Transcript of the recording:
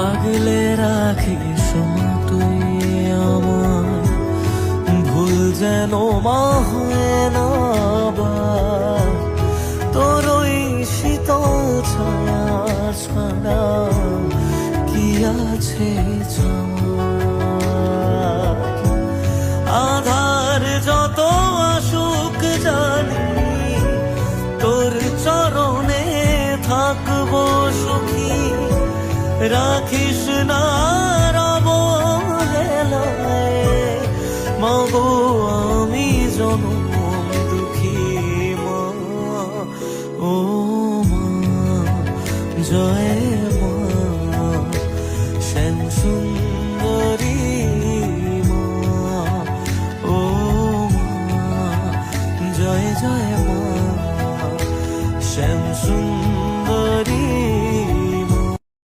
আগলে রাখিস মা তুই আমায়, ভুল যেন মা হয় না আবার। তোর ওই শীতল ছায়া ছাড়া কি আছে চাওয়ার? আধার যত আসুক জানি তোর চরণে থাকবো সুখী, রাখিস না অবহেলায় মাগো আমি জনম দুঃখী মা। ও মা জয়